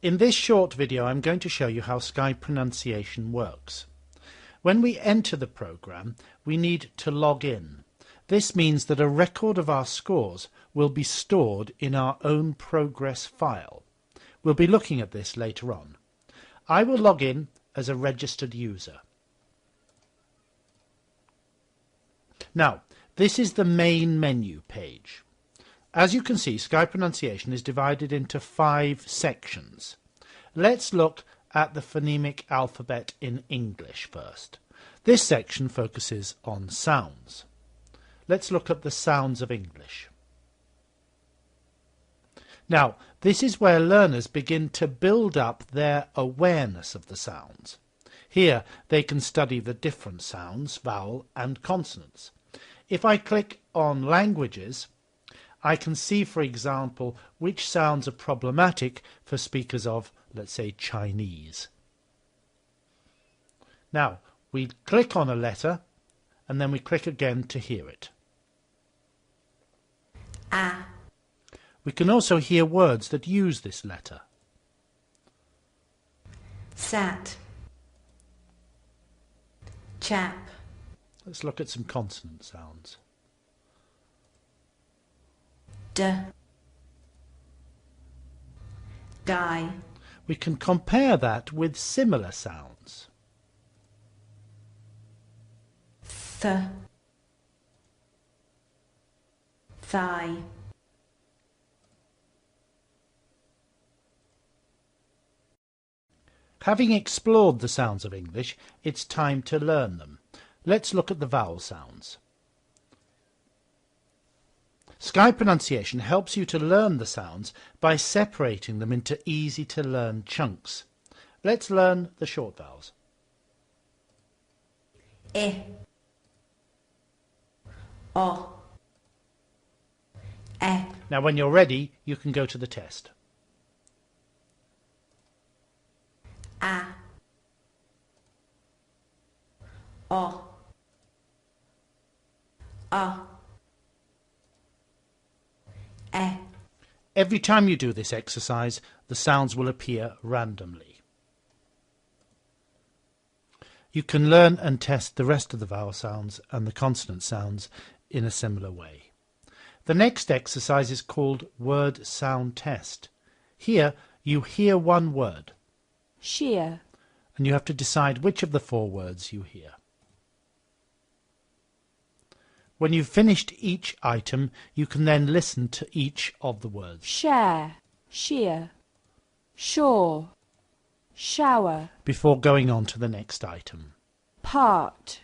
In this short video I'm going to show you how Sky pronunciation works. When we enter the program, we need to log in. This means that a record of our scores will be stored in our own progress file. We'll be looking at this later on. I will log in as a registered user. Now, this is the main menu page. As you can see, Sky pronunciation is divided into 5 sections. Let's look at the phonemic alphabet in English first. This section focuses on sounds. Let's look at the sounds of English. Now, this is where learners begin to build up their awareness of the sounds. Here they can study the different sounds, vowel and consonants. If I click on languages, I can see, for example, which sounds are problematic for speakers of, let's say, Chinese. Now, we click on a letter and then we click again to hear it. A. We can also hear words that use this letter. Sat. Chap. Let's look at some consonant sounds. D. Die. We can compare that with similar sounds. Th. Thigh. Having explored the sounds of English, it's time to learn them. Let's look at the vowel sounds. Sky pronunciation helps you to learn the sounds by separating them into easy-to-learn chunks. Let's learn the short vowels. I. O. E. Now, when you're ready, you can go to the test. A. O. A. E. Every time you do this exercise, the sounds will appear randomly. You can learn and test the rest of the vowel sounds and the consonant sounds in a similar way. The next exercise is called Word Sound Test. Here you hear one word. Shear. And you have to decide which of the 4 words you hear. When you've finished each item, you can then listen to each of the words. Share. Shear. Shore. Shower. Before going on to the next item. Part.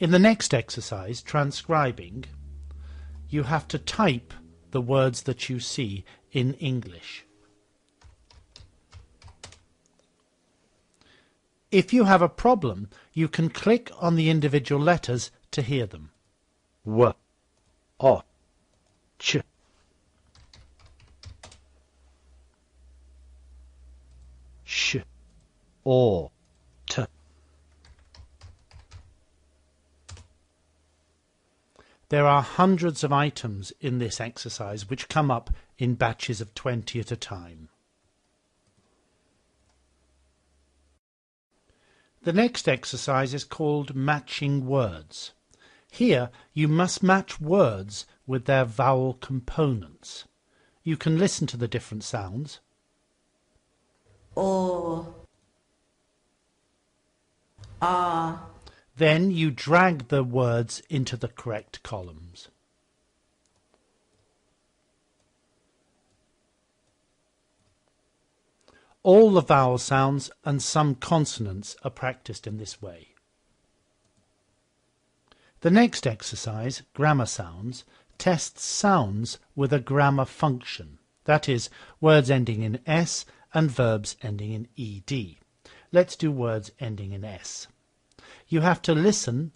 In the next exercise, transcribing, you have to type the words that you see in English. If you have a problem, you can click on the individual letters to hear them. W, O, Ch, Sh, O, T. There are hundreds of items in this exercise which come up in batches of 20 at a time. The next exercise is called Matching Words. Here you must match words with their vowel components. You can listen to the different sounds. O. A. Then you drag the words into the correct columns. All the vowel sounds and some consonants are practiced in this way. The next exercise, Grammar Sounds, tests sounds with a grammar function, that is, words ending in S and verbs ending in ED. Let's do words ending in S. You have to listen,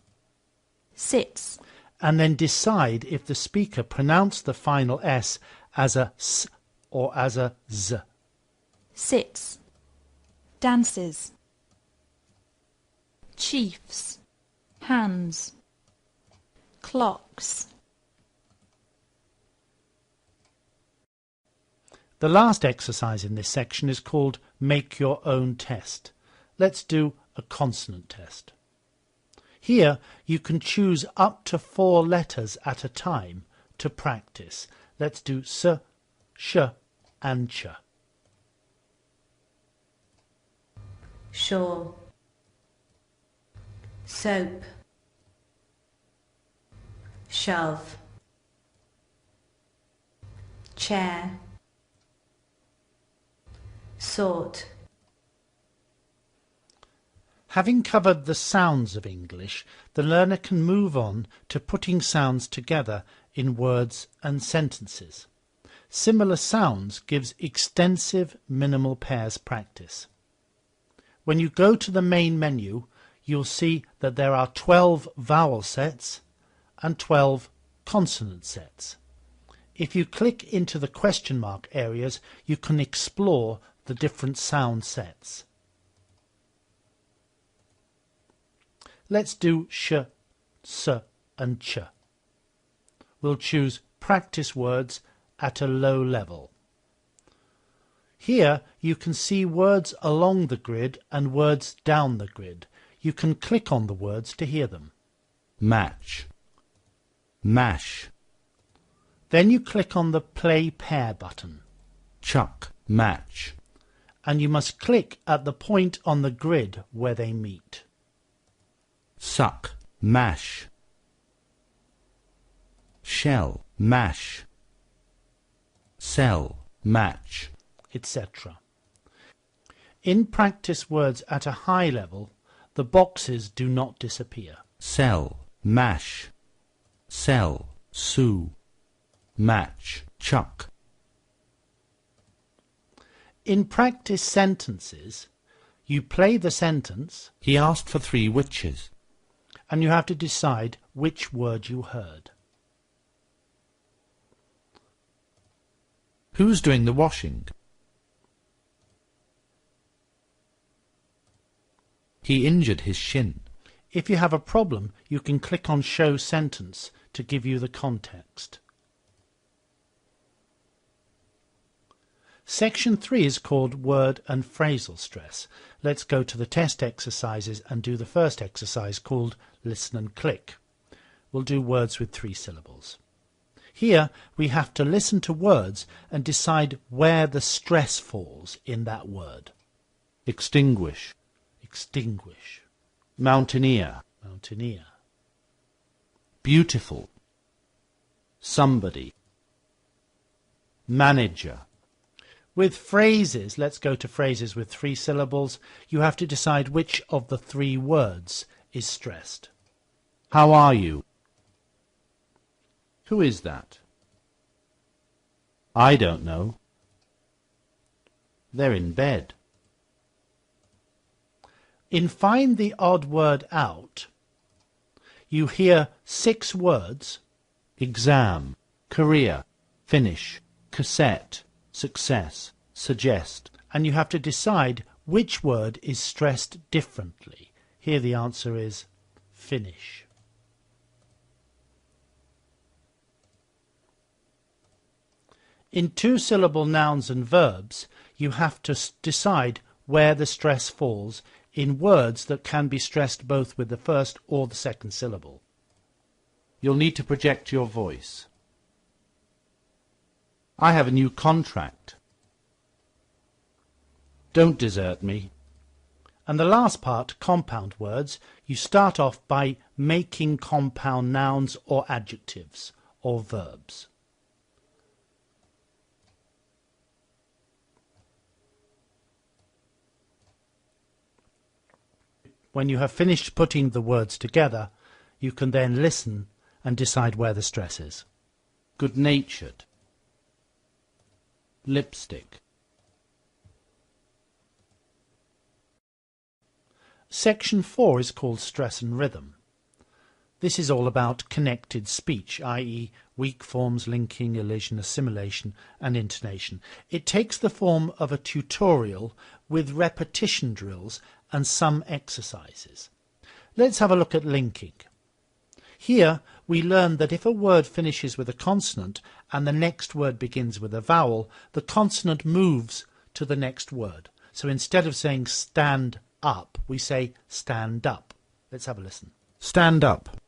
Sits. and then decide if the speaker pronounced the final S as a S or as a Z. Sits. Dances. Chiefs. Hands. Clocks. The last exercise in this section is called Make Your Own Test. Let's do a consonant test. Here you can choose up to 4 letters at a time to practice. Let's do s, sh and ch. Shawl, soap, shove, chair, sort. Having covered the sounds of English, the learner can move on to putting sounds together in words and sentences. Similar sounds gives extensive minimal pairs practice. When you go to the main menu, you'll see that there are 12 vowel sets and 12 consonant sets. If you click into the question mark areas, you can explore the different sound sets. Let's do sh, s and ch. We'll choose practice words at a low level. Here you can see words along the grid and words down the grid. You can click on the words to hear them. Match, mash, Then you click on the Play Pair button, chuck, match, and you must click at the point on the grid where they meet. suck, mash, shell, mash, sell, match, etc. In practice words at a high level, the boxes do not disappear. sell, mash, sell, sue, match, chuck. In practice sentences, you play the sentence He asked for 3 witches. and you have to decide which word you heard. Who's doing the washing? He injured his shin. If you have a problem, you can click on Show Sentence to give you the context. Section 3 is called Word and Phrasal Stress. Let's go to the test exercises and do the first exercise called Listen and Click. We'll do words with 3 syllables. Here we have to listen to words and decide where the stress falls in that word. Extinguish, Extinguish, mountaineer, mountaineer, beautiful, somebody, manager. With phrases, let's go to phrases with 3 syllables. You have to decide which of the 3 words is stressed. How are you? Who is that? I don't know. They're in bed. In Find the Odd Word Out, you hear 6 words. Exam, career, finish, cassette, success, suggest. And you have to decide which word is stressed differently. Here the answer is finish. In 2-syllable nouns and verbs, you have to decide where the stress falls in words that can be stressed both with the first or the second syllable. You'll need to project your voice. I have a new contract. Don't desert me. And the last part, compound words, you start off by making compound nouns or adjectives or verbs. When you have finished putting the words together, you can then listen and decide where the stress is. Good-natured, lipstick. Section 4 is called Stress and Rhythm. This is all about connected speech, i.e. weak forms, linking, elision, assimilation and intonation. It takes the form of a tutorial with repetition drills and some exercises. Let's have a look at linking. Here we learned that if a word finishes with a consonant and the next word begins with a vowel, the consonant moves to the next word. So instead of saying stand up, we say stand up. Let's have a listen. Stand up.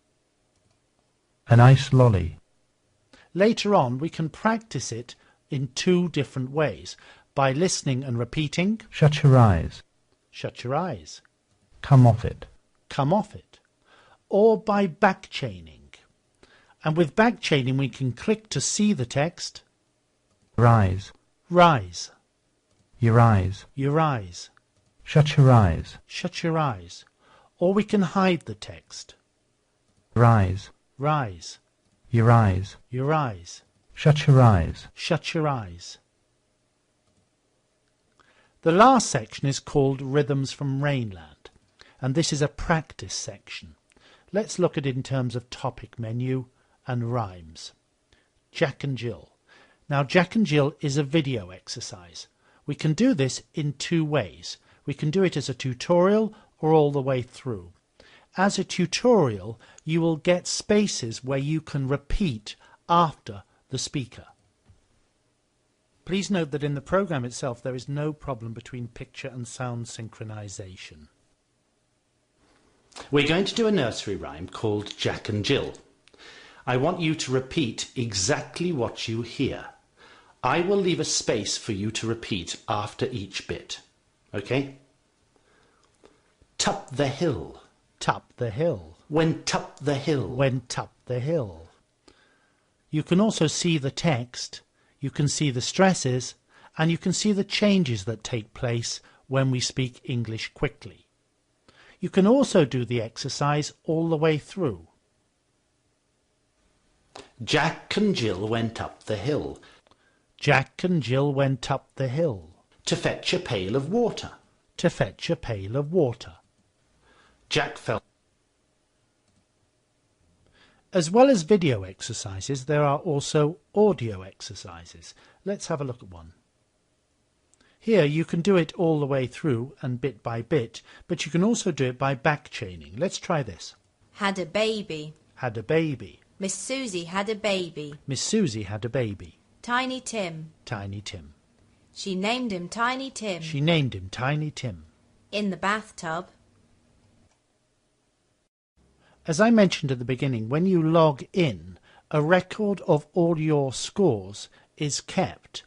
A nice lolly. Later on, we can practice it in two different ways. By listening and repeating. Shut your eyes. Shut your eyes. Come off it. Come off it. Or by back chaining. And with back chaining we can click to see the text. Rise. Rise. Your eyes. Your eyes. Shut your eyes. Shut your eyes. Or we can hide the text. Rise. Rise. Your eyes. Your eyes. Shut your eyes. Shut your eyes. The last section is called Rhythms from Rainland, and this is a practice section. Let's look at it in terms of topic menu and rhymes. Jack and Jill. Now Jack and Jill is a video exercise. We can do this in two ways. We can do it as a tutorial or all the way through. As a tutorial, you will get spaces where you can repeat after the speaker. Please note that in the program itself there is no problem between picture and sound synchronization. We're going to do a nursery rhyme called Jack and Jill. I want you to repeat exactly what you hear. I will leave a space for you to repeat after each bit. Okay? Tup the hill. Tup the hill. Went up the hill. Went up the hill. You can also see the text, you can see the stresses, and you can see the changes that take place when we speak English quickly. You can also do the exercise all the way through. Jack and Jill went up the hill. Jack and Jill went up the hill. To fetch a pail of water. To fetch a pail of water. Jack fell. As well as video exercises, there are also audio exercises. Let's have a look at one. Here you can do it all the way through and bit by bit, but you can also do it by back chaining. Let's try this. Had a baby. Had a baby. Miss Susie had a baby. Miss Susie had a baby. Tiny Tim. Tiny Tim. She named him Tiny Tim. She named him Tiny Tim. In the bathtub. As I mentioned at the beginning, when you log in, a record of all your scores is kept.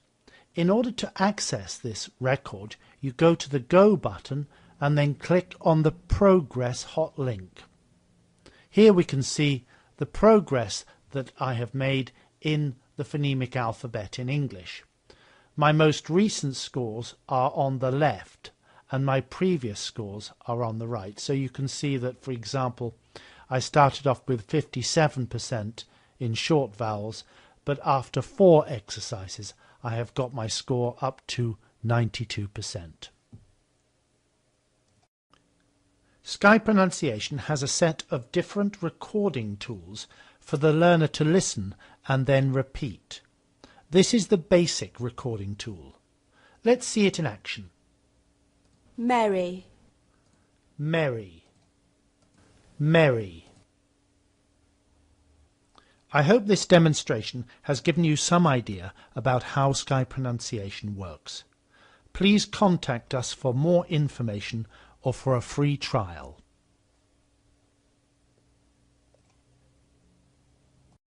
In order to access this record, you go to the Go button and then click on the Progress hot link. Here we can see the progress that I have made in the phonemic alphabet in English. My most recent scores are on the left and my previous scores are on the right. So you can see that, for example, I started off with 57% in short vowels, but after 4 exercises I have got my score up to 92%. Sky Pronunciation has a set of different recording tools for the learner to listen and then repeat. This is the basic recording tool. Let's see it in action. Merry, Merry. Merry. I hope this demonstration has given you some idea about how Sky Pronunciation works. Please contact us for more information or for a free trial.